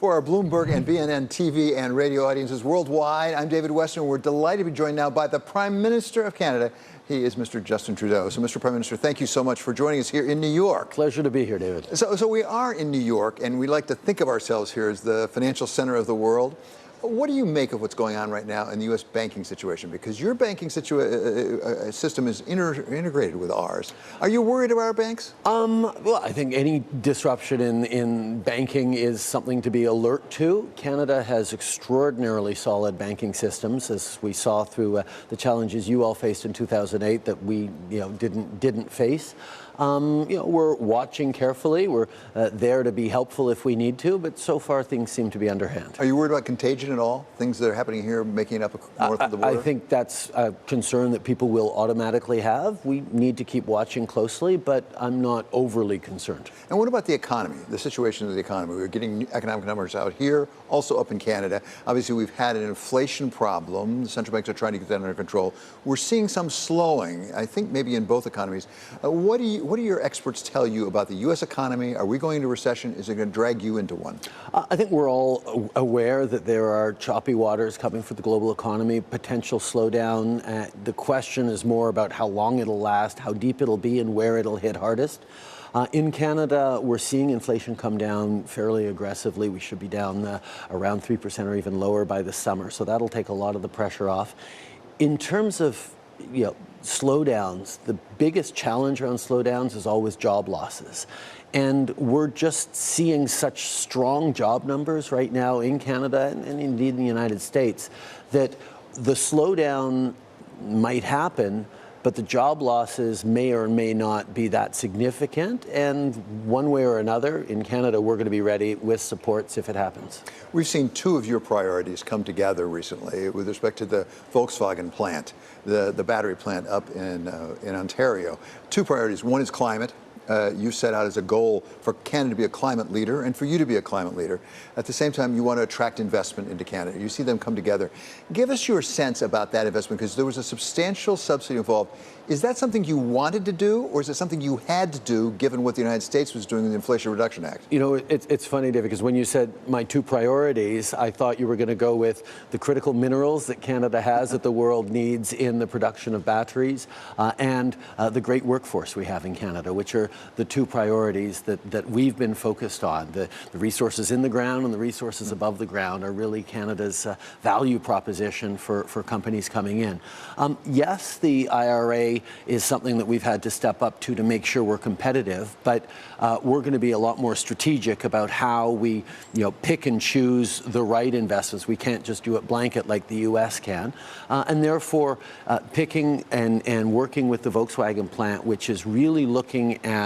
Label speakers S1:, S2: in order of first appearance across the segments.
S1: For our Bloomberg and BNN TV and radio audiences worldwide, I'm David Weston. We're delighted to be joined now by the Prime Minister of Canada. He is Mr. Justin Trudeau. So, Mr. Prime Minister, thank you so much for joining us here in New York.
S2: Pleasure to be here, David.
S1: So we are in New York, and we like to think of ourselves here as the financial center of the world. What do you make of what's going on right now in the U.S. banking situation? Because your banking system is integrated with ours. Are you worried about our banks?
S2: Well, I think any disruption in banking is something to be alert to. Canada has extraordinarily solid banking systems, as we saw through the challenges you all faced in 2008 that we didn't face. We're watching carefully. We're there to be helpful if we need to, but so far things seem to be underhand.
S1: Are you worried about contagion at all? Things that are happening here making it up north of the border?
S2: I think that's a concern that people will automatically have. We need to keep watching closely, but I'm not overly concerned.
S1: And what about the economy, the situation of the economy? We're getting economic numbers out here, also up in Canada. Obviously, we've had an inflation problem. The central banks are trying to get that under control. We're seeing some slowing, I think maybe in both economies. What do your experts tell you about the U.S. economy? Are we going into recession? Is it going to drag you into one?
S2: I think we're all aware that there are choppy waters coming for the global economy, potential slowdown. The question is more about how long it'll last, how deep it'll be, and where it'll hit hardest. In Canada, we're seeing inflation come down fairly aggressively. We should be down around 3% or even lower by the summer, so that'll take a lot of the pressure off. In terms of slowdowns, the biggest challenge around slowdowns is always job losses. And we're just seeing such strong job numbers right now in Canada and indeed in the United States that the slowdown might happen, but the job losses may or may not be that significant. And one way or another, in Canada, we're going to be ready with supports if it happens.
S1: We've seen two of your priorities come together recently with respect to the Volkswagen plant, the battery plant up in Ontario. Two priorities. One is climate. You set out as a goal for Canada to be a climate leader and for you to be a climate leader. At the same time, you want to attract investment into Canada. You see them come together. Give us your sense about that investment, because there was a substantial subsidy involved. Is that something you wanted to do, or is it something you had to do given what the United States was doing with the Inflation Reduction Act?
S2: You know, it's funny, David, because when you said my two priorities, I thought you were going to go with the critical minerals that Canada has that the world needs in the production of batteries and the great workforce we have in Canada, which are the two priorities that we've been focused on. The resources in the ground and the resources above the ground are really Canada's value proposition for companies coming in. Yes, the IRA is something that we've had to step up to make sure we're competitive, but we're going to be a lot more strategic about how we pick and choose the right investments. We can't just do it blanket like the US can. And therefore, picking and working with the Volkswagen plant, which is really looking at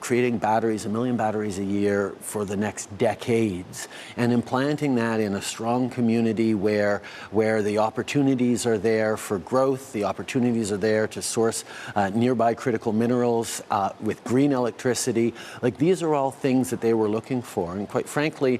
S2: creating batteries, 1 million batteries a year for the next decades, and implanting that in a strong community where the opportunities are there for growth, the opportunities are there to source nearby critical minerals with green electricity. Like, these are all things that they were looking for, and quite frankly,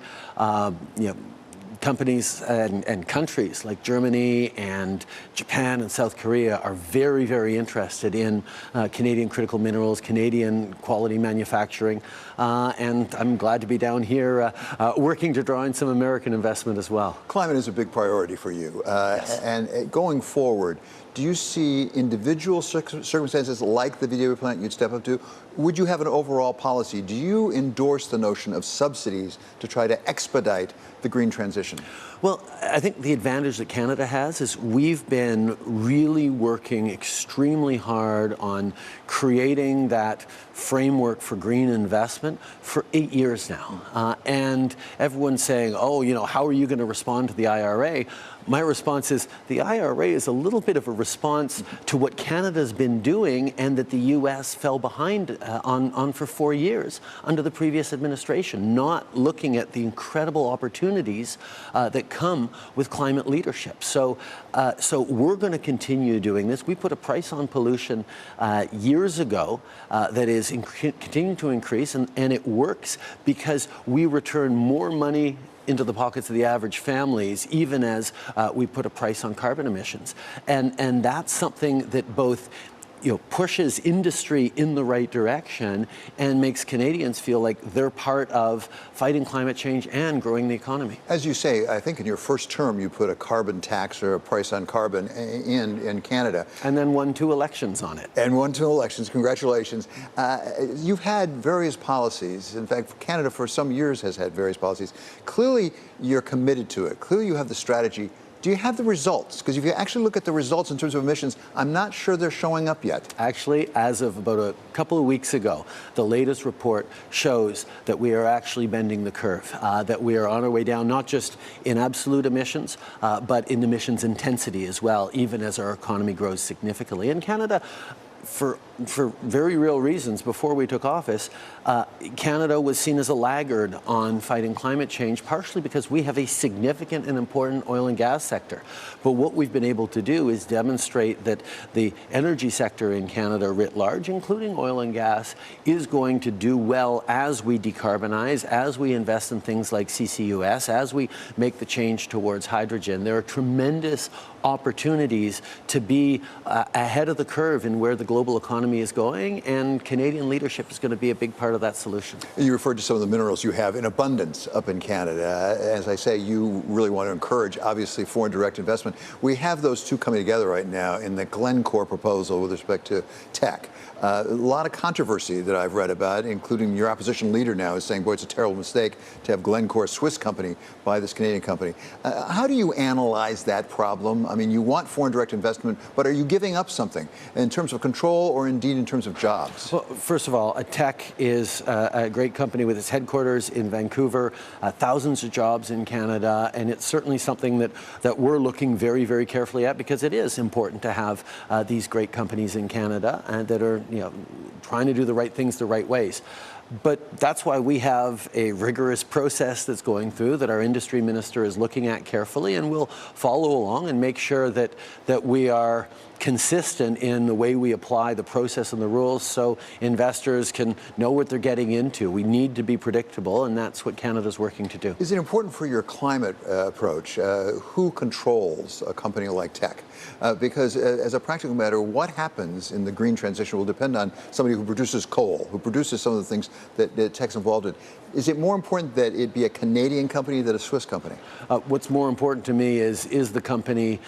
S2: companies and countries like Germany and Japan and South Korea are very, very interested in Canadian critical minerals, Canadian quality manufacturing, and I'm glad to be down here working to draw in some American investment as well.
S1: Climate is a big priority for you.
S2: Yes.
S1: And going forward, do you see individual circumstances like the VW plant you'd step up to? Would you have an overall policy? Do you endorse the notion of subsidies to try to expedite the green transition?
S2: Well, I think the advantage that Canada has is we've been really working extremely hard on creating that framework for green investment for 8 years now. And everyone's saying, oh, how are you going to respond to the IRA? My response is the IRA is a little bit of a response to what Canada's been doing and that the U.S. fell behind on for 4 years under the previous administration, not looking at the incredible opportunities that come with climate leadership. So we're going to continue doing this. We put a price on pollution years ago that is continuing to increase, and it works because we return more money into the pockets of the average families, even as we put a price on carbon emissions. And that's something that both pushes industry in the right direction and makes Canadians feel like they're part of fighting climate change and growing the economy.
S1: As you say, I think in your first term you put a carbon tax or a price on carbon in Canada.
S2: And then won 2 elections on it.
S1: And won 2 elections. Congratulations. You've had various policies. In fact, Canada for some years has had various policies. Clearly, you're committed to it. Clearly, you have the strategy. Do you have the results? Because if you actually look at the results in terms of emissions, I'm not sure they're showing up yet.
S2: Actually, as of about a couple of weeks ago, the latest report shows that we are actually bending the curve, that we are on our way down, not just in absolute emissions, but in emissions intensity as well, even as our economy grows significantly. In Canada, for very real reasons, before we took office, Canada was seen as a laggard on fighting climate change, partially because we have a significant and important oil and gas sector. But what we've been able to do is demonstrate that the energy sector in Canada writ large, including oil and gas, is going to do well as we decarbonize, as we invest in things like CCUS, as we make the change towards hydrogen. There are tremendous opportunities to be ahead of the curve in where the global economy is going, and Canadian leadership is going to be a big part of that solution.
S1: You referred to some of the minerals you have in abundance up in Canada. As I say, you really want to encourage, obviously, foreign direct investment. We have those two coming together right now in the Glencore proposal with respect to Teck. A lot of controversy that I've read about, including your opposition leader now is saying, boy, it's a terrible mistake to have Glencore, a Swiss company, buy this Canadian company. How do you analyze that problem? I mean, you want foreign direct investment, but are you giving up something in terms of control or indeed in terms of jobs?
S2: Well, first of all, Teck is a great company with its headquarters in Vancouver, thousands of jobs in Canada, and it's certainly something that we're looking very, very carefully at, because it is important to have these great companies in Canada and that are trying to do the right things the right ways. But that's why we have a rigorous process that's going through that our industry minister is looking at carefully, and we'll follow along and make sure that we are consistent in the way we apply the process and the rules so investors can know what they're getting into. We need to be predictable, and that's what Canada's working to do.
S1: Is it important for your climate approach who controls a company like Teck? Because as a practical matter, what happens in the green transition will depend on somebody who produces coal, who produces some of the things that Teck's involved in. Is it more important that it be a Canadian company than a Swiss company?
S2: What's more important to me is the company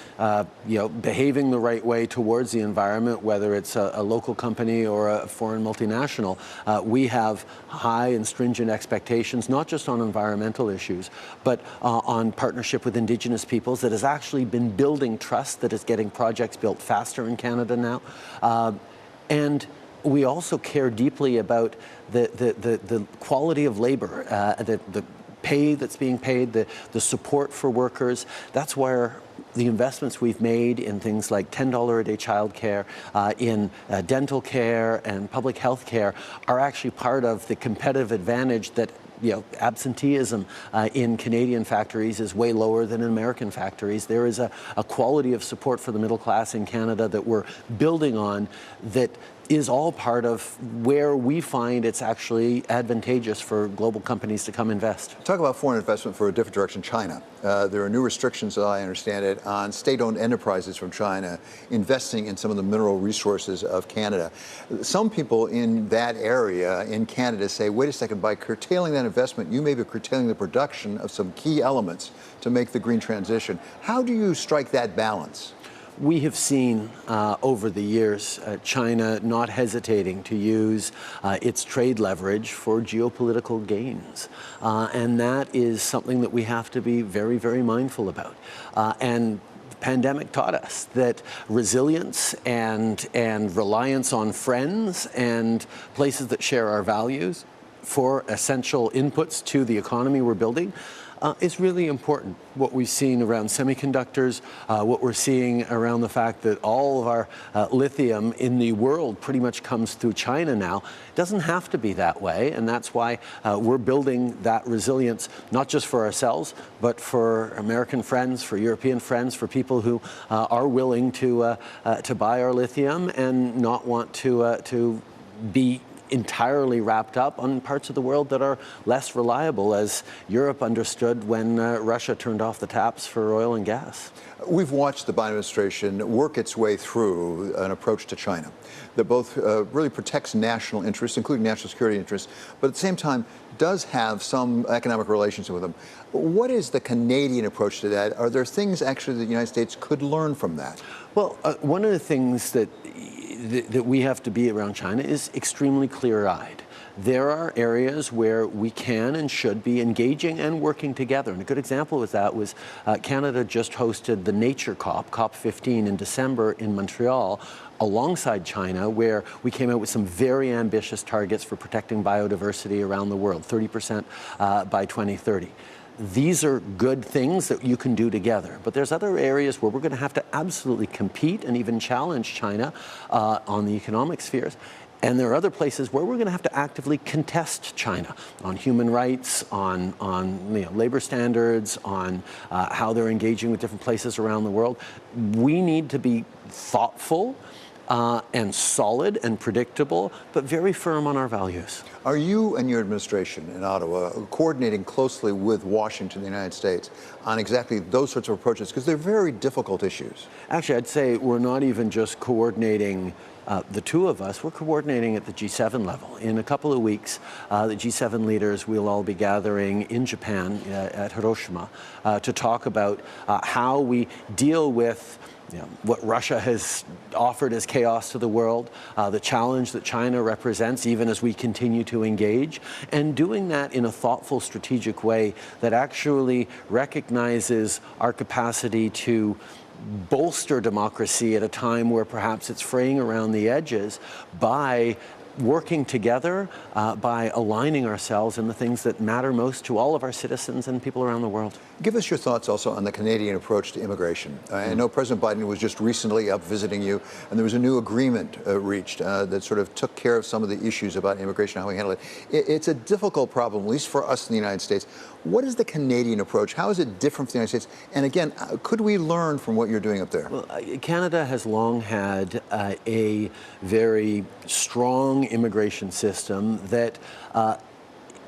S2: behaving the right way towards the environment, whether it's a local company or a foreign multinational. We have high and stringent expectations, not just on environmental issues, but on partnership with Indigenous peoples that has actually been building trust, that is getting projects built faster in Canada now. And we also care deeply about the quality of labor, the pay that's being paid, the support for workers. That's where the investments we've made in things like $10 a day childcare, in dental care and public health care are actually part of the competitive advantage that absenteeism in Canadian factories is way lower than in American factories. There is a quality of support for the middle class in Canada that we're building on that is all part of where we find it's actually advantageous for global companies to come invest.
S1: Talk about foreign investment for a different direction, China. There are new restrictions, as I understand it, on state-owned enterprises from China investing in some of the mineral resources of Canada. Some people in that area in Canada say, wait a second, by curtailing that investment, you may be curtailing the production of some key elements to make the green transition. How do you strike that balance?
S2: We have seen over the years China not hesitating to use its trade leverage for geopolitical gains. And that is something that we have to be very, very mindful about. And the pandemic taught us that resilience and reliance on friends and places that share our values for essential inputs to the economy we're building is really important. What we've seen around semiconductors, what we're seeing around the fact that all of our lithium in the world pretty much comes through China now, it doesn't have to be that way, and that's why we're building that resilience, not just for ourselves, but for American friends, for European friends, for people who are willing to buy our lithium and not want to be entirely wrapped up on parts of the world that are less reliable, as Europe understood when Russia turned off the taps for oil and gas.
S1: We've watched the Biden administration work its way through an approach to China that both really protects national interests, including national security interests, but at the same time does have some economic relationship with them. What is the Canadian approach to that? Are there things actually that the United States could learn from that?
S2: Well, one of the things that we have to be around China is extremely clear-eyed. There are areas where we can and should be engaging and working together. And a good example of that was Canada just hosted the Nature COP, COP15 in December in Montreal, alongside China, where we came out with some very ambitious targets for protecting biodiversity around the world, 30% by 2030. These are good things that you can do together. But there's other areas where we're going to have to absolutely compete and even challenge China on the economic spheres. And there are other places where we're going to have to actively contest China on human rights, on labor standards, on how they're engaging with different places around the world. We need to be thoughtful and solid and predictable, but very firm on our values.
S1: Are you and your administration in Ottawa coordinating closely with Washington, the United States, on exactly those sorts of approaches? Because they're very difficult issues.
S2: Actually, I'd say we're not even just coordinating the two of us, we're coordinating at the G7 level. In a couple of weeks, the G7 leaders will all be gathering in Japan at Hiroshima to talk about how we deal with what Russia has offered as chaos to the world, the challenge that China represents, even as we continue to engage, and doing that in a thoughtful, strategic way that actually recognizes our capacity to bolster democracy at a time where perhaps it's fraying around the edges by working together, by aligning ourselves in the things that matter most to all of our citizens and people around the world.
S1: Give us your thoughts also on the Canadian approach to immigration. I know President Biden was just recently up visiting you, and there was a new agreement reached that sort of took care of some of the issues about immigration and how we handle it. It's a difficult problem, at least for us in the United States. What is the Canadian approach? How is it different from the United States? And again, could we learn from what you're doing up there?
S2: Well, Canada has long had a very strong immigration system that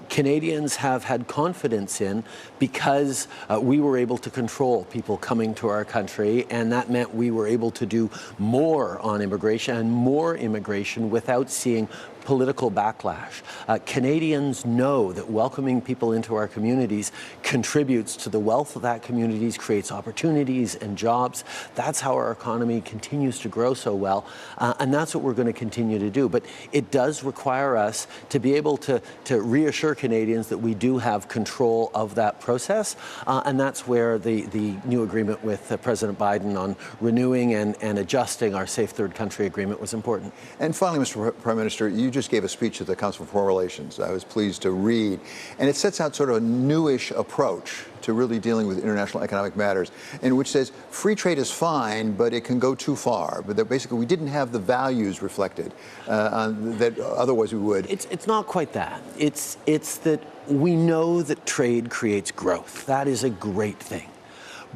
S2: Canadians have had confidence in because we were able to control people coming to our country, and that meant we were able to do more on immigration and more immigration without seeing political backlash. Canadians know that welcoming people into our communities contributes to the wealth of that communities, creates opportunities and jobs. That's how our economy continues to grow so well, and that's what we're going to continue to do. But it does require us to be able to reassure Canadians that we do have control of that process, and that's where the new agreement with President Biden on renewing and adjusting our Safe Third Country agreement was important.
S1: And finally, Mr. Prime Minister, you just gave a speech at the Council for Foreign Relations. I was pleased to read, and it sets out sort of a newish approach to really dealing with international economic matters, in which says free trade is fine, but it can go too far. But that basically we didn't have the values reflected that otherwise we would.
S2: It's not quite that. It's that we know that trade creates growth. That is a great thing.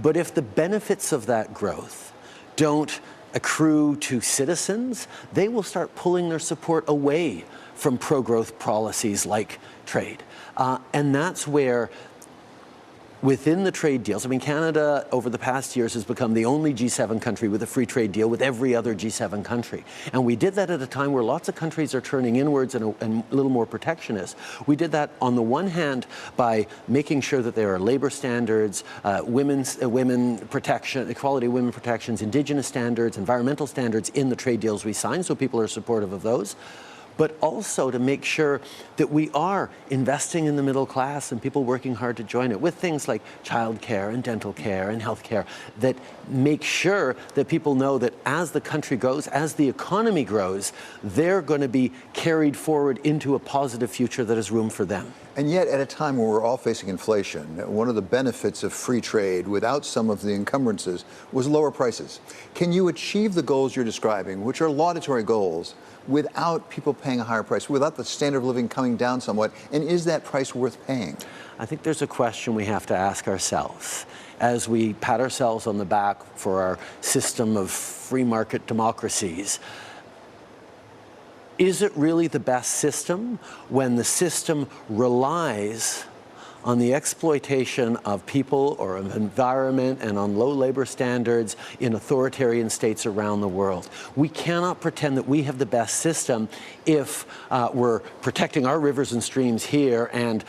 S2: But if the benefits of that growth don't accrue to citizens, they will start pulling their support away from pro-growth policies like trade. And that's where, within the trade deals, I mean, Canada over the past years has become the only G7 country with a free trade deal with every other G7 country. And we did that at a time where lots of countries are turning inwards and a little more protectionist. We did that on the one hand by making sure that there are labor standards, women protection, equality of women protections, indigenous standards, environmental standards in the trade deals we signed, so people are supportive of those. But also to make sure that we are investing in the middle class and people working hard to join it with things like childcare and dental care and health care that make sure that people know that as the country grows, as the economy grows, they're going to be carried forward into a positive future that has room for them.
S1: And yet, at a time where we're all facing inflation, one of the benefits of free trade without some of the encumbrances was lower prices. Can you achieve the goals you're describing, which are laudatory goals, without people paying a higher price, without the standard of living coming down somewhat? And is that price worth paying?
S2: I think there's a question we have to ask ourselves as we pat ourselves on the back for our system of free market democracies. Is it really the best system when the system relies on the exploitation of people or of environment and on low labor standards in authoritarian states around the world? We cannot pretend that we have the best system if we're protecting our rivers and streams here and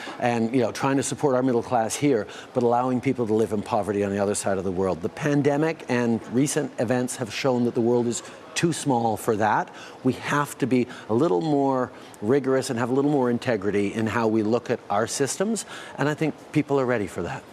S2: trying to support our middle class here, but allowing people to live in poverty on the other side of the world. The pandemic and recent events have shown that the world is too small for that. We have to be a little more rigorous and have a little more integrity in how we look at our systems, and I think people are ready for that.